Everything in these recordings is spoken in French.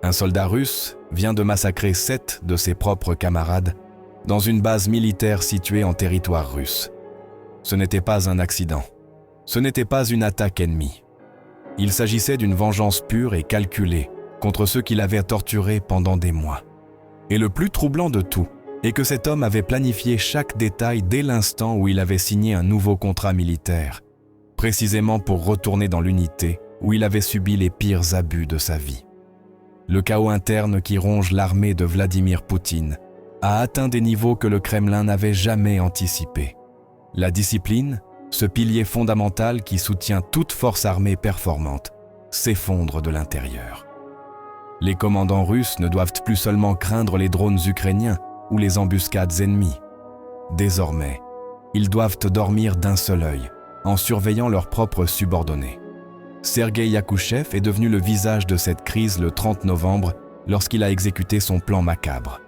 Un soldat russe vient de massacrer 7 de ses propres camarades dans une base militaire située en territoire russe. Ce n'était pas un accident. Ce n'était pas une attaque ennemie. Il s'agissait d'une vengeance pure et calculée contre ceux qui l'avaient torturé pendant des mois. Et le plus troublant de tout est que cet homme avait planifié chaque détail dès l'instant où il avait signé un nouveau contrat militaire, précisément pour retourner dans l'unité où il avait subi les pires abus de sa vie. Le chaos interne qui ronge l'armée de Vladimir Poutine a atteint des niveaux que le Kremlin n'avait jamais anticipés. La discipline, ce pilier fondamental qui soutient toute force armée performante, s'effondre de l'intérieur. Les commandants russes ne doivent plus seulement craindre les drones ukrainiens ou les embuscades ennemies. Désormais, ils doivent dormir d'un seul œil, en surveillant leurs propres subordonnés. Sergueï Yakouchev est devenu le visage de cette crise le 30 novembre lorsqu'il a exécuté son plan macabre.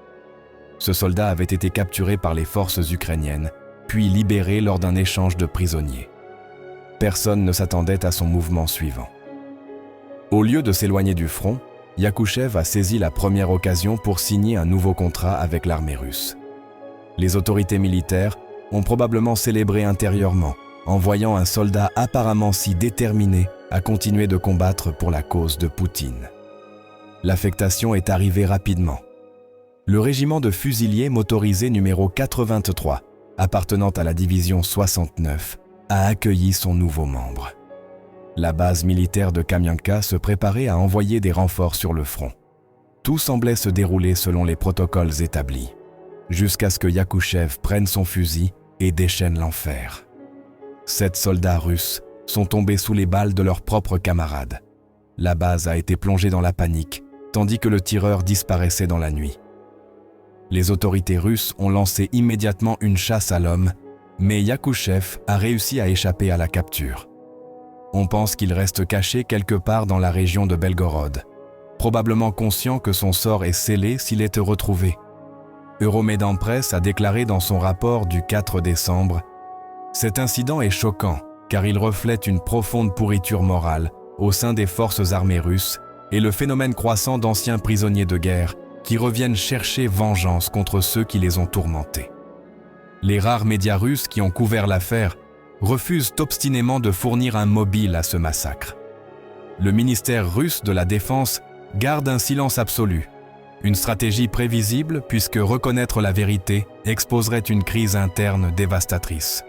Ce soldat avait été capturé par les forces ukrainiennes, puis libéré lors d'un échange de prisonniers. Personne ne s'attendait à son mouvement suivant. Au lieu de s'éloigner du front, Yakouchev a saisi la première occasion pour signer un nouveau contrat avec l'armée russe. Les autorités militaires ont probablement célébré intérieurement en voyant un soldat apparemment si déterminé à continuer de combattre pour la cause de Poutine. L'affectation est arrivée rapidement. Le régiment de fusiliers motorisés numéro 83, appartenant à la division 69, a accueilli son nouveau membre. La base militaire de Kamianka se préparait à envoyer des renforts sur le front. Tout semblait se dérouler selon les protocoles établis, jusqu'à ce que Yakouchev prenne son fusil et déchaîne l'enfer. 7 soldats russes sont tombés sous les balles de leurs propres camarades. La base a été plongée dans la panique, tandis que le tireur disparaissait dans la nuit. Les autorités russes ont lancé immédiatement une chasse à l'homme, mais Yakouchev a réussi à échapper à la capture. On pense qu'il reste caché quelque part dans la région de Belgorod, probablement conscient que son sort est scellé s'il est retrouvé. Euromaidan Press a déclaré dans son rapport du 4 décembre « Cet incident est choquant car il reflète une profonde pourriture morale au sein des forces armées russes et le phénomène croissant d'anciens prisonniers de guerre qui reviennent chercher vengeance contre ceux qui les ont tourmentés. » Les rares médias russes qui ont couvert l'affaire refusent obstinément de fournir un mobile à ce massacre. Le ministère russe de la Défense garde un silence absolu, une stratégie prévisible puisque reconnaître la vérité exposerait une crise interne dévastatrice.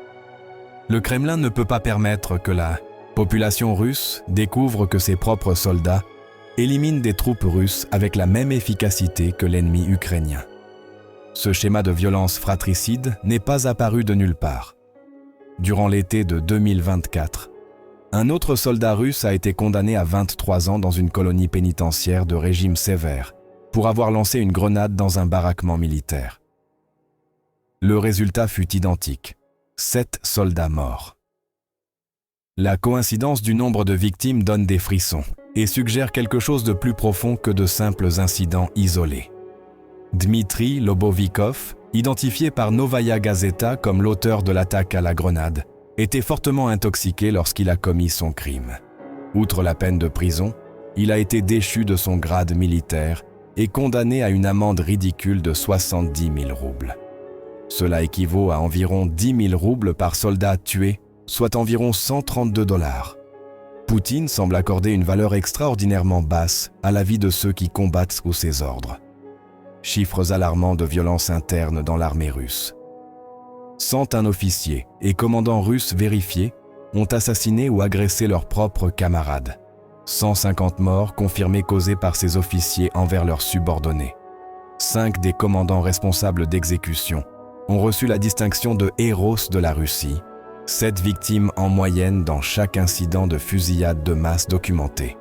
Le Kremlin ne peut pas permettre que la population russe découvre que ses propres soldats éliminent des troupes russes avec la même efficacité que l'ennemi ukrainien. Ce schéma de violence fratricide n'est pas apparu de nulle part. Durant l'été de 2024, un autre soldat russe a été condamné à 23 ans dans une colonie pénitentiaire de régime sévère pour avoir lancé une grenade dans un baraquement militaire. Le résultat fut identique, 7 soldats morts. La coïncidence du nombre de victimes donne des frissons et suggère quelque chose de plus profond que de simples incidents isolés. Dmitri Lobovikov, identifié par Novaya Gazeta comme l'auteur de l'attaque à la grenade, était fortement intoxiqué lorsqu'il a commis son crime. Outre la peine de prison, il a été déchu de son grade militaire et condamné à une amende ridicule de 70 000 roubles. Cela équivaut à environ 10 000 roubles par soldat tué, soit environ 132 $. Poutine semble accorder une valeur extraordinairement basse à la vie de ceux qui combattent sous ses ordres. Chiffres alarmants de violence interne dans l'armée russe. 101 officiers et commandants russes vérifiés ont assassiné ou agressé leurs propres camarades. 150 morts confirmés causés par ces officiers envers leurs subordonnés. 5 des commandants responsables d'exécution ont reçu la distinction de héros de la Russie. 7 victimes en moyenne dans chaque incident de fusillade de masse documenté.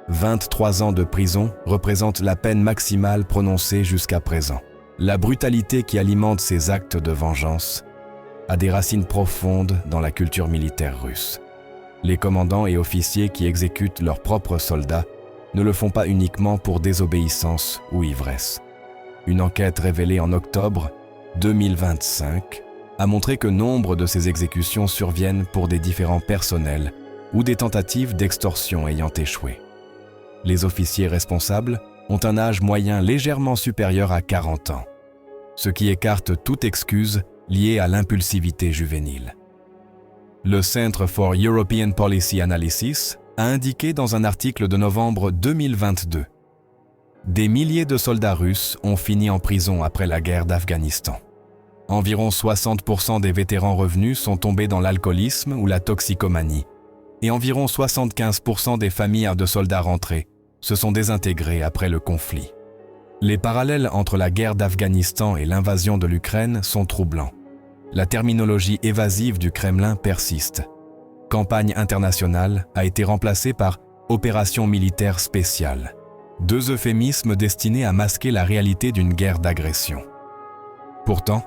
23 ans de prison représentent la peine maximale prononcée jusqu'à présent. La brutalité qui alimente ces actes de vengeance a des racines profondes dans la culture militaire russe. Les commandants et officiers qui exécutent leurs propres soldats ne le font pas uniquement pour désobéissance ou ivresse. Une enquête révélée en octobre 2025 a montré que nombre de ces exécutions surviennent pour des différends personnels ou des tentatives d'extorsion ayant échoué. Les officiers responsables ont un âge moyen légèrement supérieur à 40 ans, ce qui écarte toute excuse liée à l'impulsivité juvénile. Le Centre for European Policy Analysis a indiqué dans un article de novembre 2022 « Des milliers de soldats russes ont fini en prison après la guerre d'Afghanistan. Environ 60% des vétérans revenus sont tombés dans l'alcoolisme ou la toxicomanie, et environ 75% des familles de soldats rentrés se sont désintégrées après le conflit. Les parallèles entre la guerre d'Afghanistan et l'invasion de l'Ukraine sont troublants. La terminologie évasive du Kremlin persiste. Campagne internationale a été remplacée par opération militaire spéciale, deux euphémismes destinés à masquer la réalité d'une guerre d'agression. Pourtant,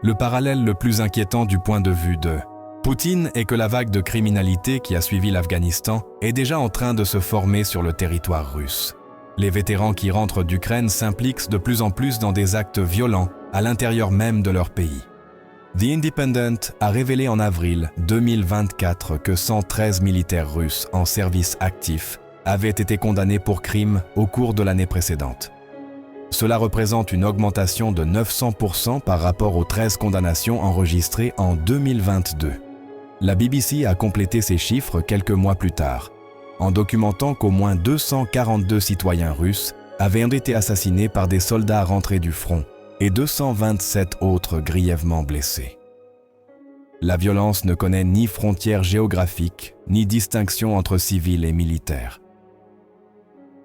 le parallèle le plus inquiétant du point de vue de Poutine est que la vague de criminalité qui a suivi l'Afghanistan est déjà en train de se former sur le territoire russe. Les vétérans qui rentrent d'Ukraine s'impliquent de plus en plus dans des actes violents à l'intérieur même de leur pays. The Independent a révélé en avril 2024 que 113 militaires russes en service actif avaient été condamnés pour crimes au cours de l'année précédente. Cela représente une augmentation de 900% par rapport aux 13 condamnations enregistrées en 2022. La BBC a complété ces chiffres quelques mois plus tard, en documentant qu'au moins 242 citoyens russes avaient été assassinés par des soldats rentrés du front et 227 autres grièvement blessés. La violence ne connaît ni frontières géographiques, ni distinction entre civils et militaires.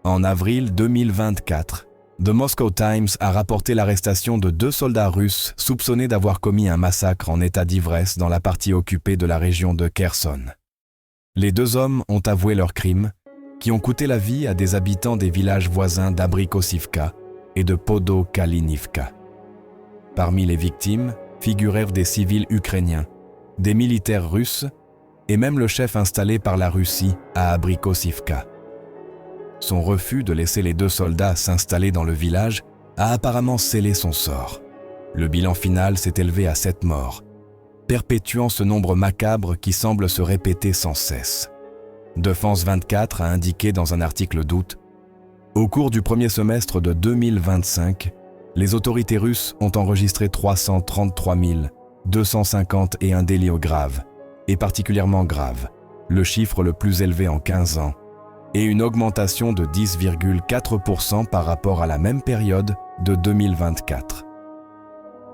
En avril 2024, The Moscow Times a rapporté l'arrestation de 2 soldats russes soupçonnés d'avoir commis un massacre en état d'ivresse dans la partie occupée de la région de Kherson. Les 2 hommes ont avoué leurs crimes, qui ont coûté la vie à des habitants des villages voisins d'Abrikosivka et de Podokalinivka. Parmi les victimes figurèrent des civils ukrainiens, des militaires russes et même le chef installé par la Russie à Abrikosivka. Son refus de laisser les 2 soldats s'installer dans le village a apparemment scellé son sort. Le bilan final s'est élevé à 7 morts, perpétuant ce nombre macabre qui semble se répéter sans cesse. Défense 24 a indiqué dans un article d'août « Au cours du premier semestre de 2025, les autorités russes ont enregistré 333 251 délits graves, et particulièrement graves, le chiffre le plus élevé en 15 ans, et une augmentation de 10,4% par rapport à la même période de 2024.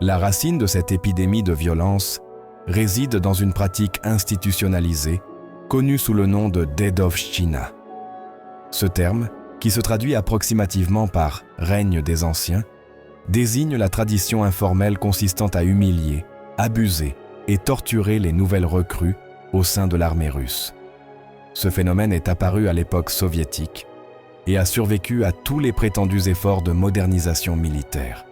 La racine de cette épidémie de violence réside dans une pratique institutionnalisée, connue sous le nom de Dedovshchina. Ce terme, qui se traduit approximativement par « règne des anciens », désigne la tradition informelle consistant à humilier, abuser et torturer les nouvelles recrues au sein de l'armée russe. Ce phénomène est apparu à l'époque soviétique et a survécu à tous les prétendus efforts de modernisation militaire.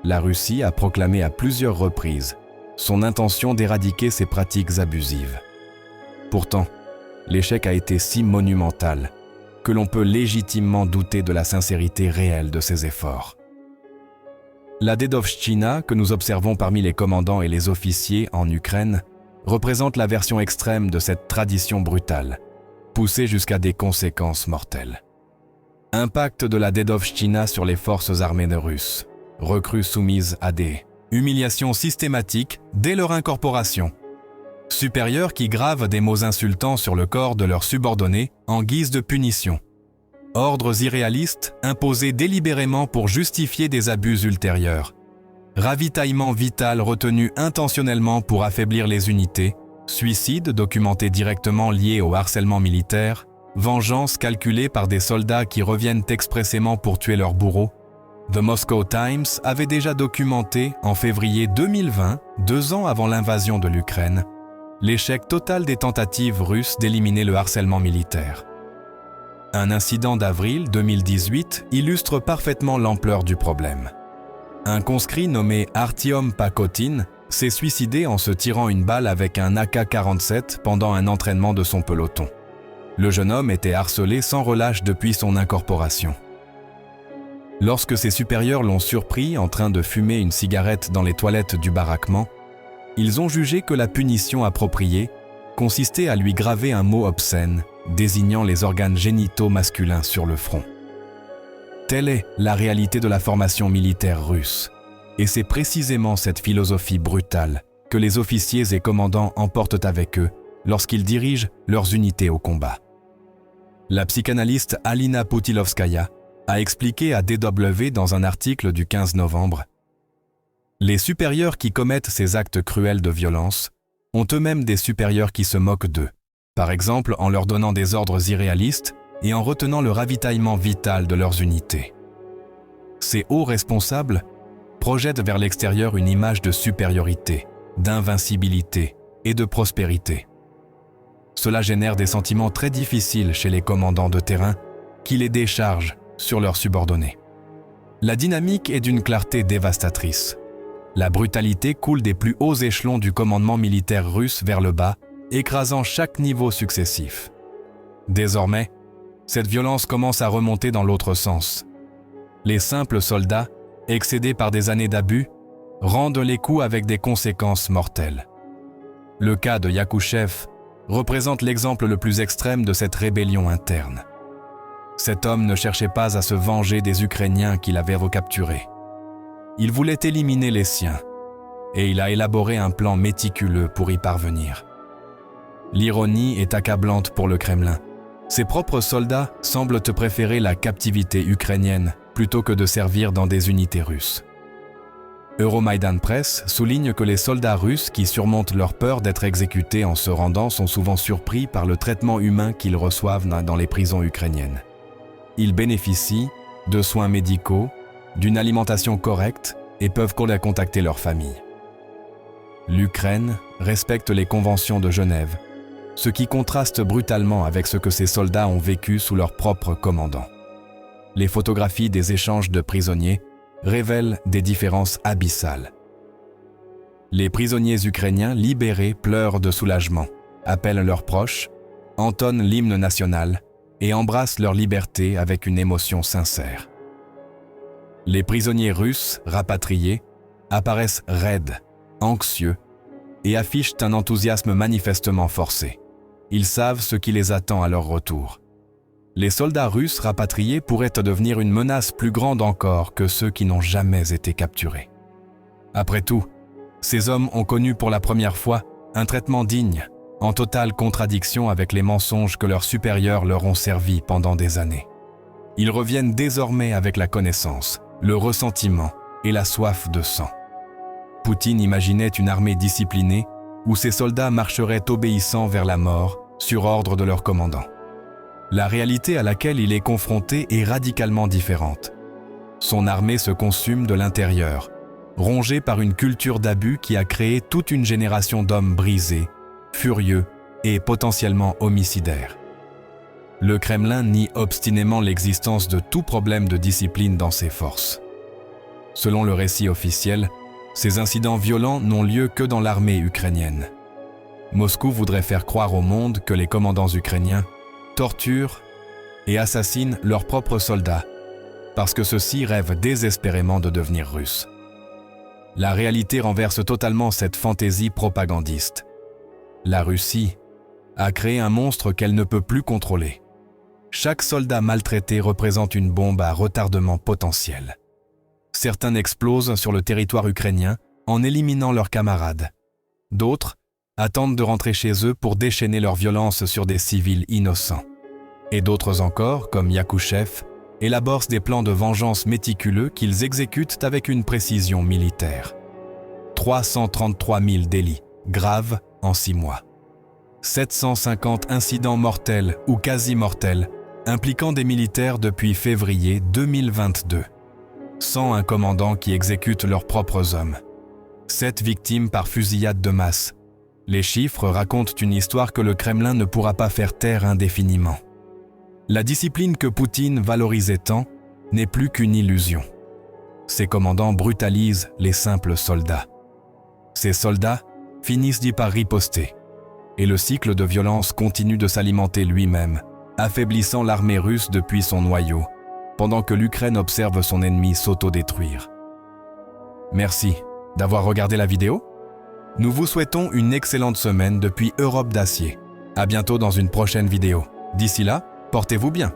La Russie a proclamé à plusieurs reprises son intention d'éradiquer ces pratiques abusives. Pourtant, l'échec a été si monumental que l'on peut légitimement douter de la sincérité réelle de ces efforts. La Dedovshchina, que nous observons parmi les commandants et les officiers en Ukraine, représente la version extrême de cette tradition brutale, poussée jusqu'à des conséquences mortelles. Impact de la Dedovshchina sur les forces armées russes, recrues soumises à des humiliations systématiques dès leur incorporation. Supérieurs qui gravent des mots insultants sur le corps de leurs subordonnés en guise de punition. Ordres irréalistes imposés délibérément pour justifier des abus ultérieurs. Ravitaillement vital retenu intentionnellement pour affaiblir les unités. Suicides documentés directement liés au harcèlement militaire. Vengeance calculée par des soldats qui reviennent expressément pour tuer leurs bourreaux. The Moscow Times avait déjà documenté en février 2020, 2 ans avant l'invasion de l'Ukraine, l'échec total des tentatives russes d'éliminer le harcèlement militaire. Un incident d'avril 2018 illustre parfaitement l'ampleur du problème. Un conscrit nommé Artyom Pakotin s'est suicidé en se tirant une balle avec un AK-47 pendant un entraînement de son peloton. Le jeune homme était harcelé sans relâche depuis son incorporation. Lorsque ses supérieurs l'ont surpris en train de fumer une cigarette dans les toilettes du baraquement, ils ont jugé que la punition appropriée consistait à lui graver un mot obscène désignant les organes génitaux masculins sur le front. Telle est la réalité de la formation militaire russe. Et c'est précisément cette philosophie brutale que les officiers et commandants emportent avec eux lorsqu'ils dirigent leurs unités au combat. La psychanalyste Alina Putilovskaya a expliqué à DW dans un article du 15 novembre « Les supérieurs qui commettent ces actes cruels de violence ont eux-mêmes des supérieurs qui se moquent d'eux, par exemple en leur donnant des ordres irréalistes et en retenant le ravitaillement vital de leurs unités. Ces hauts responsables projettent vers l'extérieur une image de supériorité, d'invincibilité et de prospérité. Cela génère des sentiments très difficiles chez les commandants de terrain qui les déchargent sur leurs subordonnés. La dynamique est d'une clarté dévastatrice. La brutalité coule des plus hauts échelons du commandement militaire russe vers le bas, écrasant chaque niveau successif. Désormais, cette violence commence à remonter dans l'autre sens. Les simples soldats, excédés par des années d'abus, rendent les coups avec des conséquences mortelles. Le cas de Yakouchev représente l'exemple le plus extrême de cette rébellion interne. Cet homme ne cherchait pas à se venger des Ukrainiens qu'il avait recapturés. Il voulait éliminer les siens, et il a élaboré un plan méticuleux pour y parvenir. L'ironie est accablante pour le Kremlin. Ses propres soldats semblent préférer la captivité ukrainienne plutôt que de servir dans des unités russes. Euromaidan Press souligne que les soldats russes qui surmontent leur peur d'être exécutés en se rendant sont souvent surpris par le traitement humain qu'ils reçoivent dans les prisons ukrainiennes. Ils bénéficient de soins médicaux, d'une alimentation correcte et peuvent contacter leur famille. L'Ukraine respecte les conventions de Genève, ce qui contraste brutalement avec ce que ces soldats ont vécu sous leur propre commandant. Les photographies des échanges de prisonniers révèlent des différences abyssales. Les prisonniers ukrainiens libérés pleurent de soulagement, appellent leurs proches, entonnent l'hymne national et embrassent leur liberté avec une émotion sincère. Les prisonniers russes rapatriés apparaissent raides, anxieux et affichent un enthousiasme manifestement forcé. Ils savent ce qui les attend à leur retour. Les soldats russes rapatriés pourraient devenir une menace plus grande encore que ceux qui n'ont jamais été capturés. Après tout, ces hommes ont connu pour la première fois un traitement digne, en totale contradiction avec les mensonges que leurs supérieurs leur ont servis pendant des années. Ils reviennent désormais avec la connaissance, le ressentiment et la soif de sang. Poutine imaginait une armée disciplinée où ses soldats marcheraient obéissants vers la mort sur ordre de leur commandant. La réalité à laquelle il est confronté est radicalement différente. Son armée se consume de l'intérieur, rongée par une culture d'abus qui a créé toute une génération d'hommes brisés, furieux et potentiellement homicidaires. Le Kremlin nie obstinément l'existence de tout problème de discipline dans ses forces. Selon le récit officiel, ces incidents violents n'ont lieu que dans l'armée ukrainienne. Moscou voudrait faire croire au monde que les commandants ukrainiens torturent et assassinent leurs propres soldats parce que ceux-ci rêvent désespérément de devenir russes. La réalité renverse totalement cette fantaisie propagandiste. La Russie a créé un monstre qu'elle ne peut plus contrôler. Chaque soldat maltraité représente une bombe à retardement potentiel. Certains explosent sur le territoire ukrainien en éliminant leurs camarades. D'autres attendent de rentrer chez eux pour déchaîner leur violence sur des civils innocents. Et d'autres encore, comme Yakouchev, élaborent des plans de vengeance méticuleux qu'ils exécutent avec une précision militaire. 333 000 délits graves en 6 mois. 750 incidents mortels ou quasi mortels impliquant des militaires depuis février 2022. 101 commandants qui exécutent leurs propres hommes. 7 victimes par fusillade de masse. Les chiffres racontent une histoire que le Kremlin ne pourra pas faire taire indéfiniment. La discipline que Poutine valorisait tant n'est plus qu'une illusion. Ses commandants brutalisent les simples soldats. Ces soldats finissent par riposter. Et le cycle de violence continue de s'alimenter lui-même, affaiblissant l'armée russe depuis son noyau, pendant que l'Ukraine observe son ennemi s'autodétruire. Merci d'avoir regardé la vidéo. Nous vous souhaitons une excellente semaine depuis Europe d'Acier. À bientôt dans une prochaine vidéo. D'ici là, portez-vous bien.